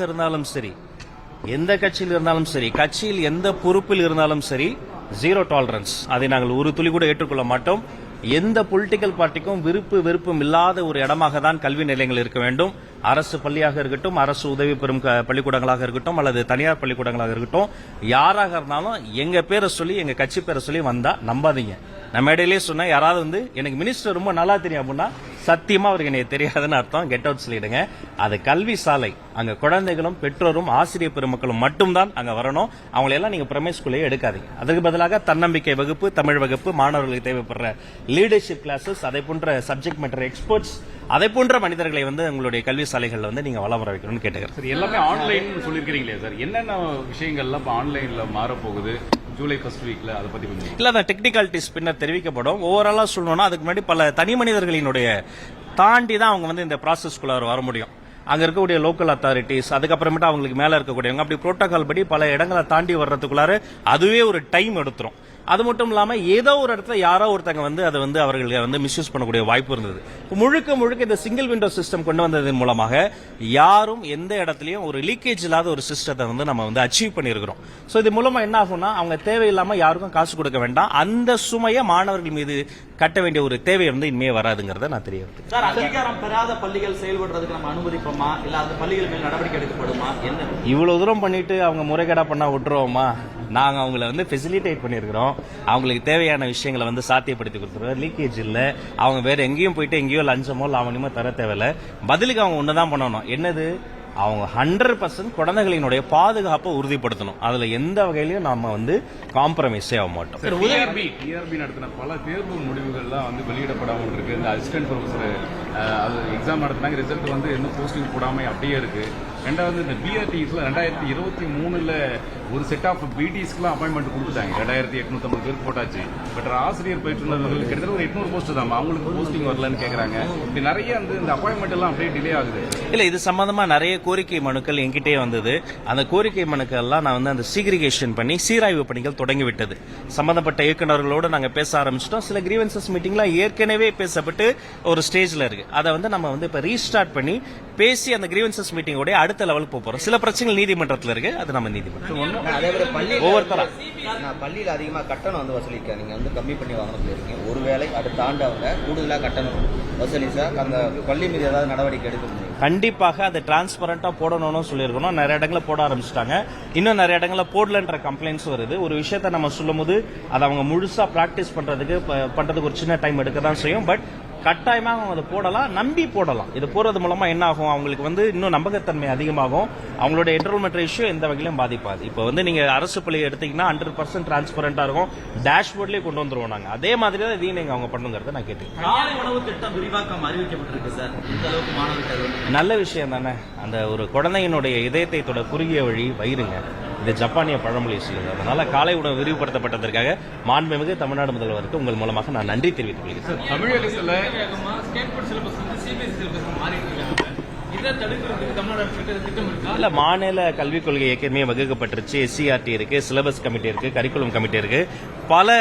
இருந்தாலும் சரி, எந்த கட்சியில் இருந்தாலும் சரி, கட்சியில் எந்த பொறுப்பில் இருந்தாலும் சரி, ஜீரோ டாலரன்ஸ். அதை நாங்கள் ஒரு துளி கூட ஏற்றுக்கொள்ள மாட்டோம். எந்த பொலிட்டிக்கல் பார்ட்டிக்கும் வெறுப்பும் இல்லாத ஒரு இடமாக தான் கல்வி நிலையங்கள் இருக்க வேண்டும். அரசு பள்ளியாக இருக்கட்டும், அரசு உதவி பெறும் பள்ளிக்கூடங்களாக இருக்கட்டும், அல்லது தனியார் பள்ளிக்கூடங்களாக இருக்கட்டும், யாராக இருந்தாலும் எங்க பேரை சொல்லி, எங்க கட்சி பேரை சொல்லி வந்தா நம்பாதீங்க. நம்ம இடையிலே சொன்ன யாராவது எனக்கு மினிஸ்டர் ரொம்ப நல்லா தெரியும் அப்படின்னா சத்தியமா அவருக்கு எனக்கு தெரியாதுன்னு அர்த்தம். கெட் அவுட் சொல்லிடுங்க. அது கல்வி சாலை. அங்க குழந்தைகளும் பெற்றோரும் ஆசிரியர் பெருமக்களும் மட்டும்தான் அங்க வரணும். அவங்களெல்லாம் நீங்க பிரைமரி ஸ்கூல்லே எடுக்காதீங்க. அதுக்கு பதிலாக தன்னம்பிக்கை வகுப்பு, தமிழ் வகுப்பு, மாணவர்களுக்கு தேவைப்படுற லீடர்ஷிப் கிளாஸஸ், அதை போன்ற சப்ஜெக்ட் மேட்டர் எக்ஸ்பர்ட்ஸ், அதை போன்ற மனிதர்களை உங்களுடைய கல்வி சாலைகள்ல நீங்க வளம் வர வைக்கணும்னு கேட்டுக்கிறேன். சார், எல்லாமே ஆன்லைன் சொல்லிருக்கீங்களே சார், என்னென்ன விஷயங்கள்லாம் இப்போ ஆன்லைன்ல மாறப்போகுது ஜூலை ஃபர்ஸ்ட் வீக்ல, அதை பத்தி கொஞ்சம் இல்ல, அந்த டெக்னிகாலிட்டிஸ் பின்னர் தெரிவிக்கப்படும். ஓவராலா சொல்லணும்னா அதுக்கு முன்னாடி பல தனி மனிதர்களினுடைய தாண்டி தான் அவங்க இந்த ப்ராசஸ்க்குள்ள வர முடியும். அங்க இருக்கக்கூடிய லோக்கல் அத்தாரிட்டிஸ், அதுக்கப்புறமேட்டு அவங்களுக்கு மேல இருக்கக்கூடியவங்க, அப்படி புரோட்டோகால் படி பல இடங்களை தாண்டி வர்றதுக்குள்ளார அதுவே ஒரு டைம் எடுத்துரும். அது மட்டும் இல்லாம ஏதோ ஒரு இடத்துல யாரோ ஒருத்தங்க அதை அவர்கள் மிஸ்யூஸ் பண்ணக்கூடிய வாய்ப்பு இருந்தது. முழுக்க இந்த சிங்கிள் விண்டோ சிஸ்டம் கொண்டு வந்ததன் மூலமாக யாரும் எந்த இடத்துலயும் ஒரு லீக்கேஜ் இல்லாத ஒரு சிஸ்டத்தை நம்ம அச்சீவ் பண்ணியிருக்கிறோம். சோ இது மூலமா என்ன ஆகும்னா, அவங்க தேவையில்லாம யாருக்கும் காசு கொடுக்க வேண்டாம். அந்த சுமையை மாணவர்கள் மீது கட்ட வேண்டிய ஒரு தேவை இனிமே வராதுங்கிறத நான் தெரியாது. சார், அங்கீகாரம் பெறாத பள்ளிகள் செயல்படுறதுக்கு நம்ம அனுமதிப்போமா, இல்ல அந்த பள்ளிகள் மேல் நடவடிக்கை எடுக்கப்படுமா? என்ன இவ்வளவு தூரம் பண்ணிட்டு அவங்க முறைகேடா பண்ணா விட்டுருவோமா? நாங்க அவங்களை ஃபெசிலிட்டேட் பண்ணிருக்கிறோம். அவங்களுக்கு தேவையான விஷயங்களை சாத்தியப்படுத்தி கொடுத்துருவோம். லீக்கேஜ் இல்ல. அவங்க வேற எங்கேயும் போயிட்டு எங்கேயோ லஞ்சமோ லாவணியமோ தர தேவையில்ல. பதிலுக்கு அவங்க ஒண்ணுதான் பண்ணணும். என்னது? அவங்க 100% குழந்தைகளினுடைய பாதுகாப்பை உறுதிப்படுத்தணும். அதுல எந்த வகையிலையும் நாம காம்ப்ரமைஸே ஆக மாட்டோம். டிஆர்பி நடத்தின பல தேர்வு முடிவுகள்லாம் வெளியிடப்படாமல் இருக்கு. இந்த அசிஸ்டன்ட் ப்ரொஃபசர் அது எக்ஸாம் நடத்தினாங்க, ரிசல்ட் இன்னும் போஸ்டிங் போடாம அப்படியே இருக்கு. ரெண்டாவது, இந்த பிஆர்டிஸ்ல 2023 ஒரு செட் ஆஃப் பிடிஸ்க்குலாம் அப்பாயின்மெண்ட் கொடுத்துட்டாங்க. 2850 பேர் போட்டாச்சு. பட் ஆசிரியர் பயிற்றுனர்கள் கிட்டத்தட்ட ஒரு 800 போஸ்ட் தான், அவங்களுக்கு போஸ்டிங் வரலன்னு கேட்கறாங்க. இப்படி நிறைய இந்த அப்பாயின்மெண்ட் எல்லாம் அப்படியே டிலே ஆகுது. இல்ல, இது சம்பந்தமா நிறைய கோரிக்கை மனுக்கள் என்கிட்டே வந்தது. அந்த கோரிக்கை மனுக்கள் எல்லாம் நான் அந்த சீக்ரிகேஷன் பண்ணி சீராய்வு பணிகள் தொடங்கிவிட்டது. சம்பந்தப்பட்ட இயக்குநர்களோடு நாங்க பேச ஆரம்பிச்சிட்டோம். சில கிரீவன்சஸ் மீட்டிங்லாம் ஏற்கனவே பேசப்பட்டு ஒரு ஸ்டேஜ்ல இருக்கு. அதை நம்ம இப்ப ரீஸ்டார்ட் பண்ணி பேசி அந்த கிரீவன்சஸ் மீட்டிங்கோட அடுத்த லெவலுக்கு போறோம். சில பிரச்சனைகள் நீதிமன்றத்தில் இருக்கு. அது நம்ம நீதிமன்றம் ஒவ்வொருத்தரா பள்ளியில் அதிகமா கட்டணம் வசூலிக்க நீங்க கம்மி பண்ணி வாங்கணும் சொல்லிருக்கீங்க. ஒருவேளை அடுத்த ஆண்டு அவங்க கூடுதலா கட்டணம் வசூலிச்சா அந்த பள்ளி மீது ஏதாவது நடவடிக்கை எடுக்க முடியும்? கண்டிப்பாக அதை டிரான்ஸ்பரண்டா போடணும்னு சொல்லியிருக்கணும். நிறைய இடங்களை போட ஆரம்பிச்சிட்டாங்க. இன்னும் நிறைய இடங்களை போடலன்ற கம்ப்ளைண்ட்ஸ் வருது. ஒரு விஷயத்த நம்ம சொல்லும் போது அதை அவங்க முழுசா பிராக்டிஸ் பண்றதுக்கு ஒரு சின்ன டைம் எடுக்க தான் செய்யும். பட் கட்டாயமாக அவங்க அதை போடலாம், நம்பி போடலாம். இது போறது மூலமா என்ன ஆகும், அவங்களுக்கு இன்னும் நம்பகத்தன்மை அதிகமாகும். அவங்களோட என்ரோல்மெண்ட் ரேஷியோ எந்த வகையிலும் பாதிப்பாது. இப்போ நீங்க அரசு பள்ளியை எடுத்தீங்கன்னா 100% டிரான்ஸ்பரண்டா இருக்கும். டேஷ்போர்ட்லயே கொண்டு வந்துருவோம் நாங்க. அதே மாதிரி தான் இதையும் நீங்க அவங்க பண்ணுங்கிறத நான் கேட்டுக்கிறேன். காலை உணவு திட்டம் விரிவாக்கம் அறிவிக்கப்பட்டிருக்கு சார். இந்த அளவுக்கு மாணவர்கள் நல்ல விஷயம் தானே. அந்த ஒரு குழந்தையினுடைய இதயத்தை தொட குறுகிய வழி வயிறுங்க. இது ஜப்பானிய பழமொழி சொல்லுது. அதனால காலை உணவு விரிவுபடுத்தப்பட்டதற்காக மாண்புமிகு தமிழ்நாடு முதல்வருக்கு உங்கள் மூலமாக நான் நன்றி தெரிவித்துக் கொள்கிறேன். தமிழகத்தில் இல்ல, மாநில கல்விக் கொள்கை ஏற்கனவே வகுக்கப்பட்டிருச்சு. SCRT இருக்கு, சிலபஸ் கமிட்டி இருக்கு, கரிக்குலம் கமிட்டி இருக்கு. பல